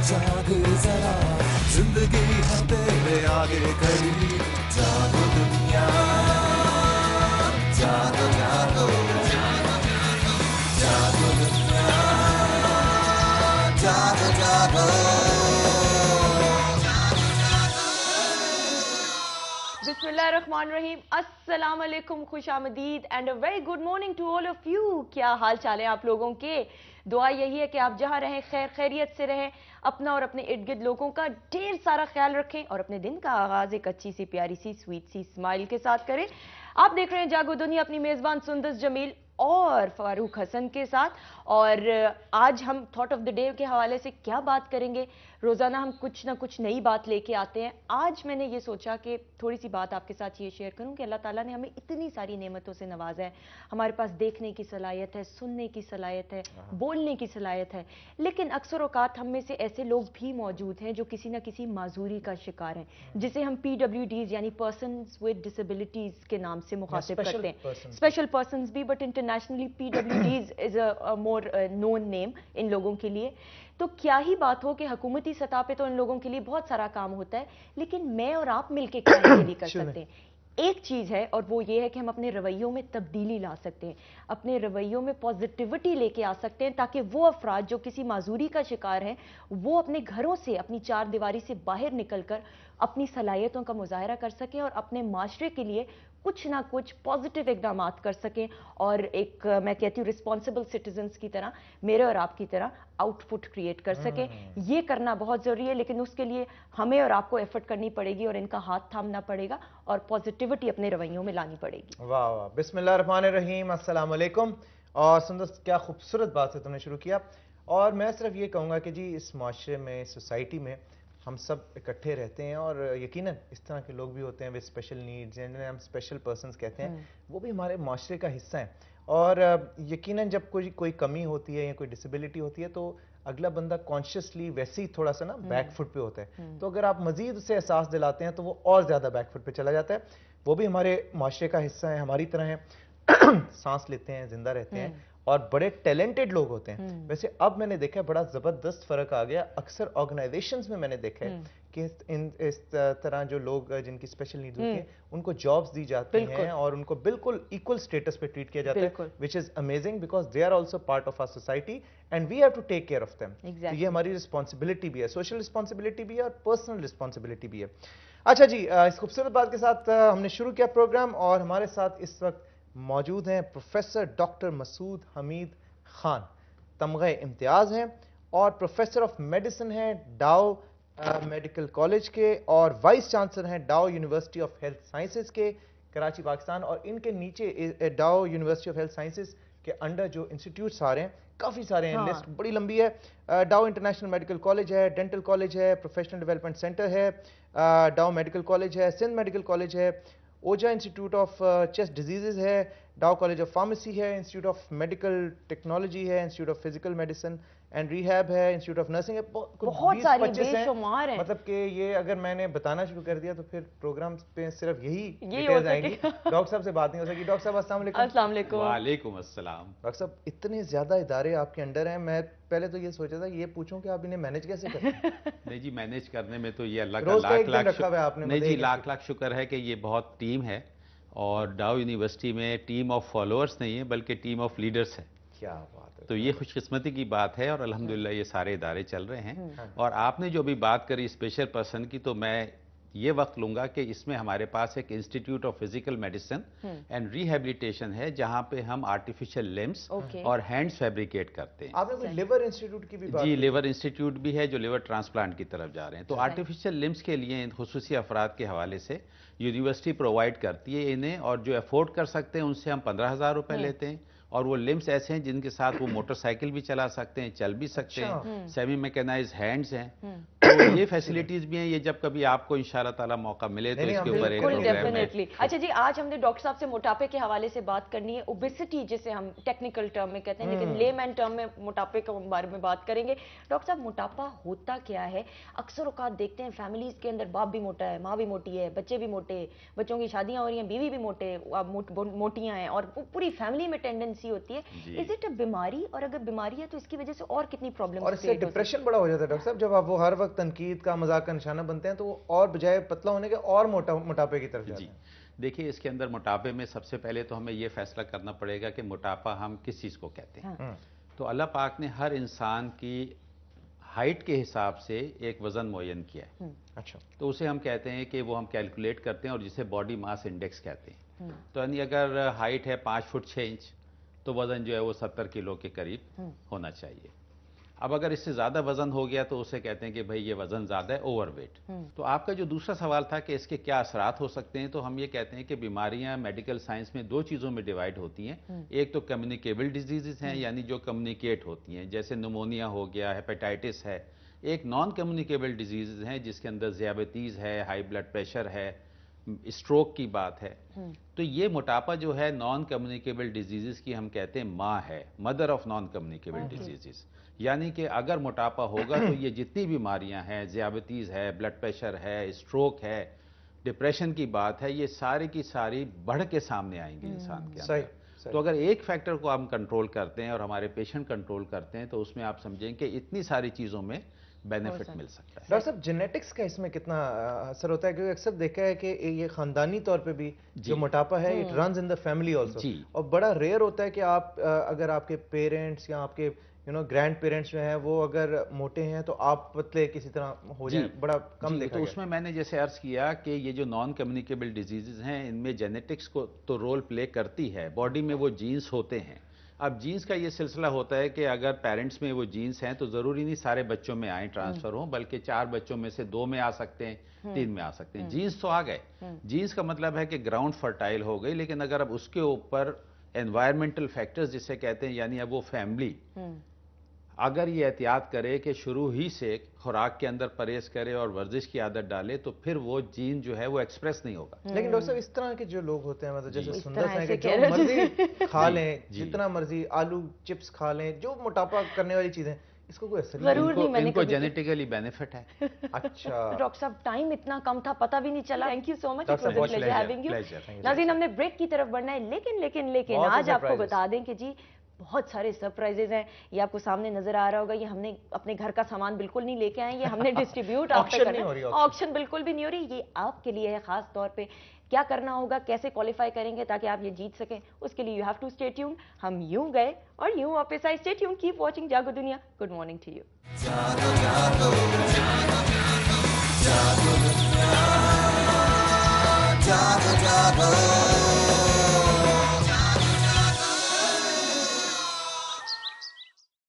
जाग जरा, जिंदगी है तेरे आगे खड़ी, जागो दुनिया, जागो जागो, जागो दुनिया, जागो जागो। बिस्मिल्लाहिर्रहमानिर्रहीम, अस्सलाम वालेकुम, खुश आमदीद and a very good morning to all of you. क्या हाल चाल है आप लोगों के? दुआ यही है कि आप जहाँ रहें खैर खैरियत से रहें, अपना और अपने इर्द गिर्द लोगों का ढेर सारा ख्याल रखें और अपने दिन का आगाज एक अच्छी सी प्यारी सी स्वीट सी स्माइल के साथ करें। आप देख रहे हैं जागो दुनिया अपनी मेज़बान सुंदस जमील और फारूक हसन के साथ। और आज हम थॉट ऑफ द डे के हवाले से क्या बात करेंगे? रोज़ाना हम कुछ ना कुछ नई बात लेके आते हैं। आज मैंने ये सोचा कि थोड़ी सी बात आपके साथ ये शेयर करूं कि अल्लाह ताला ने हमें इतनी सारी नेमतों से नवाजा है। हमारे पास देखने की सलाहियत है, सुनने की सलाहियत है, बोलने की सलाहियत है, लेकिन अक्सर औकात हम में से ऐसे लोग भी मौजूद हैं जो किसी ना किसी माजूरी का शिकार हैं, जिसे हम PWDs यानी पर्सन्स विद डिसेबिलिटीज के नाम से मुखातिब करते हैं। स्पेशल पर्सन्स भी, but internationally PWDs is a more known name in लोगों के लिए। तो क्या ही बात हो कि हुकूमती सतह पे तो इन लोगों के लिए बहुत सारा काम होता है, लेकिन मैं और आप मिलकर क्या इनके लिए कर सकते हैं? एक चीज़ है और वो ये है कि हम अपने रवैयों में तब्दीली ला सकते हैं, अपने रवैयों में पॉजिटिविटी लेके आ सकते हैं, ताकि वो अफराद जो किसी माजूरी का शिकार हैं वो अपने घरों से, अपनी चार दीवारी से बाहर निकलकर अपनी सलाहियतों का मुजाहरा कर सकें और अपने माशरे के लिए कुछ ना कुछ पॉजिटिव इकदाम कर सकें और एक मैं कहती हूँ रिस्पॉन्सिबल सिटीजन्स की तरह, मेरे और आपकी तरह आउटपुट क्रिएट कर सकें। ये करना बहुत ज़रूरी है, लेकिन उसके लिए हमें और आपको एफर्ट करनी पड़ेगी और इनका हाथ थामना पड़ेगा और पॉजिटिविटी अपने रवैयों में लानी पड़ेगी। वाह वाह, बिस्मिल्लाहिर्रहमानिर्रहीम, अस्सलाम वालेकुम। और सुंदर, क्या खूबसूरत बात से तुमने शुरू किया। और मैं सिर्फ ये कहूँगा कि जी इस माशरे में, सोसाइटी में हम सब इकट्ठे रहते हैं और यकीनन इस तरह के लोग भी होते हैं विद स्पेशल नीड्स, जिन्हें हम स्पेशल पर्सन्स कहते हैं, वो भी हमारे माशरे का हिस्सा हैं। और यकीनन जब कोई कमी होती है या कोई डिसेबिलिटी होती है तो अगला बंदा कॉन्शियसली वैसे ही थोड़ा सा ना बैक फुट पे होता है। तो अगर आप मजीद उसे एहसास दिलाते हैं तो वो और ज़्यादा बैक फुट पे चला जाता है। वो भी हमारे माशरे का हिस्सा है, हमारी तरह है। सांस लेते हैं, जिंदा रहते हैं और बड़े टैलेंटेड लोग होते हैं। वैसे अब मैंने देखा है बड़ा ज़बरदस्त फ़र्क आ गया। अक्सर ऑर्गेनाइजेशंस में मैंने देखा है कि इस तरह जो लोग जिनकी स्पेशल नीड्स होती हैं उनको जॉब्स दी जाती हैं और उनको बिल्कुल इक्वल स्टेटस पे ट्रीट किया जाता है, which is amazing because they are also part of our society and we have to take care of them. तो ये हमारी रिस्पॉन्सिबिलिटी भी है, सोशल रिस्पॉन्सिबिलिटी भी है और पर्सनल रिस्पॉन्सिबिलिटी भी है। अच्छा जी, इस खूबसूरत बात के साथ हमने शुरू किया प्रोग्राम और हमारे साथ इस वक्त मौजूद हैं प्रोफेसर डॉक्टर मसूद हमीद खान, तमग़े इम्तियाज़ हैं और प्रोफेसर ऑफ मेडिसिन हैं डाउ मेडिकल कॉलेज के और वाइस चांसलर हैं डाउ यूनिवर्सिटी ऑफ हेल्थ साइंसेज के कराची पाकिस्तान। और इनके नीचे डाउ यूनिवर्सिटी ऑफ हेल्थ साइंसेज के अंडर जो इंस्टीट्यूट्स आ रहे हैं काफ़ी सारे हैं, लिस्ट बड़ी लंबी है। डाउ इंटरनेशनल मेडिकल कॉलेज है, डेंटल कॉलेज है, प्रोफेशनल डेवलपमेंट सेंटर है, डाउ मेडिकल कॉलेज है, सिंध मेडिकल कॉलेज है, ओजा इंस्टीट्यूट ऑफ चेस्ट डिजीज़ है, डाउ कॉलेज ऑफ फार्मेसी है, इंस्टीट्यूट ऑफ मेडिकल टेक्नोलॉजी है, institute of physical medicine and rehab है, इंस्टीट्यूट ऑफ नर्सिंग है। बहुत सारी बेशुमार हैं। मतलब कि ये अगर मैंने बताना शुरू कर दिया तो फिर प्रोग्राम पे सिर्फ यही डिटेल्स आएंगी। डॉक्टर साहब से बात नहीं हो सकेगी। डॉक्टर साहब अस्सलाम वालेकुम। अस्सलाम वालेकुम। वालेकुम अस्सलाम। डॉक्टर साहब, इतने ज्यादा इदारे आपके अंडर हैं, मैं पहले तो ये सोचा था ये पूछूं कि आप इन्हें मैनेज कैसे करते हैं? नहीं जी, मैनेज करने में तो ये अल्लाह का लाख लाख शुक्र है कि ये बहुत टीम है और डाउ यूनिवर्सिटी में टीम ऑफ फॉलोअर्स नहीं है बल्कि टीम ऑफ लीडर्स है। क्या बात है। तो ये खुशकिस्मती की बात है और अल्हम्दुलिल्लाह ये सारे इदारे चल रहे हैं। और आपने जो भी बात करी स्पेशल पर्सन की, तो मैं ये वक्त लूंगा कि इसमें हमारे पास एक institute of physical medicine and rehabilitation है जहां पे हम आर्टिफिशियल लिम्स और हैंड्स फैब्रिकेट करते हैं। आपने कोई लिवर इंस्टीट्यूट की भी बात जी, लिवर इंस्टीट्यूट भी है जो लिवर ट्रांसप्लांट की तरफ जा रहे हैं। तो आर्टिफिशियल लिम्स के लिए इन खुसूसी अफराद के हवाले से यूनिवर्सिटी प्रोवाइड करती है इन्हें, और जो अफोर्ड कर सकते हैं उनसे हम 15,000 रुपये लेते हैं। और वो लिम्स ऐसे हैं जिनके साथ वो मोटरसाइकिल भी चला सकते हैं, चल भी सकते हैं, सेमी मैकेनाइज्ड हैंड्स हैं तो ये फैसिलिटीज भी हैं, ये जब कभी आपको इंशाल्लाह ताला मौका मिले तो इसके ऊपर एक बिल्कुल, प्रोग्राम है। डेफिनेटली। अच्छा जी, आज हमने डॉक्टर साहब से मोटापे के हवाले से बात करनी है, ओबेसिटी जिसे हम टेक्निकल टर्म में कहते हैं, लेकिन लेमैन टर्म में मोटापे के बारे में बात करेंगे। डॉक्टर साहब, मोटापा होता क्या है? अक्सर औकात देखते हैं फैमिलीज के अंदर बाप भी मोटा है, माँ भी मोटी है, बच्चे भी मोटे, बच्चों की शादियां हो रही हैं, बीवी भी मोटियां हैं, और पूरी फैमिली में टेंडेंसी होती है। इज इट अ बीमारी? और अगर बीमारी है तो इसकी वजह से और कितनी प्रॉब्लम? और इससे डिप्रेशन बड़ा हो जाता है डॉक्टर साहब, जब आप वो हर वक्त तनकीद का मजाक का निशाना बनते हैं तो वो और बजाय पतला होने के और मोटापे की तरफ जाते हैं। देखिए, इसके अंदर मोटापे में सबसे पहले तो हमें ये फैसला करना पड़ेगा कि मोटापा हम किस चीज़ को कहते हैं। तो अल्लाह पाक ने हर इंसान की हाइट के हिसाब से एक वज़न मुअय्यन किया है। अच्छा, तो उसे हम कहते हैं कि वो हम कैलकुलेट करते हैं और जिसे बॉडी मास इंडेक्स कहते हैं। तो यानी अगर हाइट है 5 फुट 6 इंच तो वज़न जो है वो 70 किलो के करीब होना चाहिए। अब अगर इससे ज़्यादा वज़न हो गया तो उसे कहते हैं कि भाई ये वज़न ज़्यादा है, ओवरवेट। तो आपका जो दूसरा सवाल था कि इसके क्या असरात हो सकते हैं, तो हम ये कहते हैं कि बीमारियां मेडिकल साइंस में 2 चीज़ों में डिवाइड होती हैं। एक तो कम्युनिकेबल डिजीज़ हैं, यानी जो कम्युनिकेट होती हैं, जैसे निमोनिया हो गया, हेपेटाइटिस है। एक नॉन कम्युनिकेबल डिजीज़ हैं जिसके अंदर ज़ियाबतीज़ है, हाई ब्लड प्रेशर है, स्ट्रोक की बात है। तो ये मोटापा जो है नॉन कम्युनिकेबल डिजीज़ की हम कहते हैं माँ है, mother of non communicable disease. यानी कि अगर मोटापा होगा तो ये जितनी बीमारियां हैं, ज़ियाबतीज़ है, ब्लड प्रेशर है, स्ट्रोक है, डिप्रेशन की बात है, ये सारी की सारी बढ़ के सामने आएंगी इंसान के अंदर। तो अगर एक फैक्टर को हम कंट्रोल करते हैं और हमारे पेशेंट कंट्रोल करते हैं तो उसमें आप समझें कि इतनी सारी चीज़ों में बेनिफिट मिल सकता है। डॉक्टर साहब, जेनेटिक्स का इसमें कितना असर होता है? क्योंकि अक्सर देखा है कि ये खानदानी तौर पे भी जो मोटापा है it runs in the family also, और बड़ा रेयर होता है कि आप अगर आपके पेरेंट्स या आपके ग्रैंड पेरेंट्स जो हैं वो अगर मोटे हैं तो आप पतले किसी तरह हो जाए, बड़ा कम देखा तो उसमें मैंने जैसे अर्ज किया कि ये जो नॉन कम्युनिकेबल डिजीज़ हैं इनमें जेनेटिक्स को तो रोल प्ले करती है, बॉडी में वो जीन्स होते हैं। अब जीन्स का ये सिलसिला होता है कि अगर पेरेंट्स में वो जीन्स हैं तो ज़रूरी नहीं सारे बच्चों में आए ट्रांसफ़र हों, बल्कि 4 बच्चों में से 2 में आ सकते हैं, 3 में आ सकते हैं। जीन्स तो आ गए, जीन्स का मतलब है कि ग्राउंड फर्टाइल हो गई, लेकिन अगर अब उसके ऊपर एनवायरमेंटल फैक्टर्स जिसे कहते हैं, यानी अब वो फैमिली अगर ये एहतियात करे कि शुरू ही से खुराक के अंदर परहेज करे और वर्जिश की आदत डाले तो फिर वो जीन जो है वो एक्सप्रेस नहीं होगा। लेकिन डॉक्टर साहब, इस तरह के जो लोग होते हैं, मतलब जैसे सुंदर हैं कि जो मर्जी खा लें, जितना मर्जी आलू चिप्स खा लें, जो मोटापा करने वाली चीजें, इसको कोई असर नहीं? इनको जेनेटिकली बेनिफिट है। अच्छा डॉक्टर साहब, टाइम इतना कम था, पता भी नहीं चला। Thank you so much, it was a pleasure having you. नाज़रीन, हमने ब्रेक की तरफ बढ़ना है, लेकिन आज आपको बता दें कि जी बहुत सारे सरप्राइजेज हैं। ये आपको सामने नजर आ रहा होगा, ये हमने अपने घर का सामान बिल्कुल नहीं लेके आए, ये हमने डिस्ट्रीब्यूट ऑक्शन बिल्कुल भी नहीं हो रही, ये आपके लिए है खास तौर पे। क्या करना होगा, कैसे क्वालिफाई करेंगे ताकि आप ये जीत सकें, उसके लिए you have to stay tuned. हम यूं गए और यूं वापस आए। Stay tuned, keep watching Jaago Duniya. Good morning to you.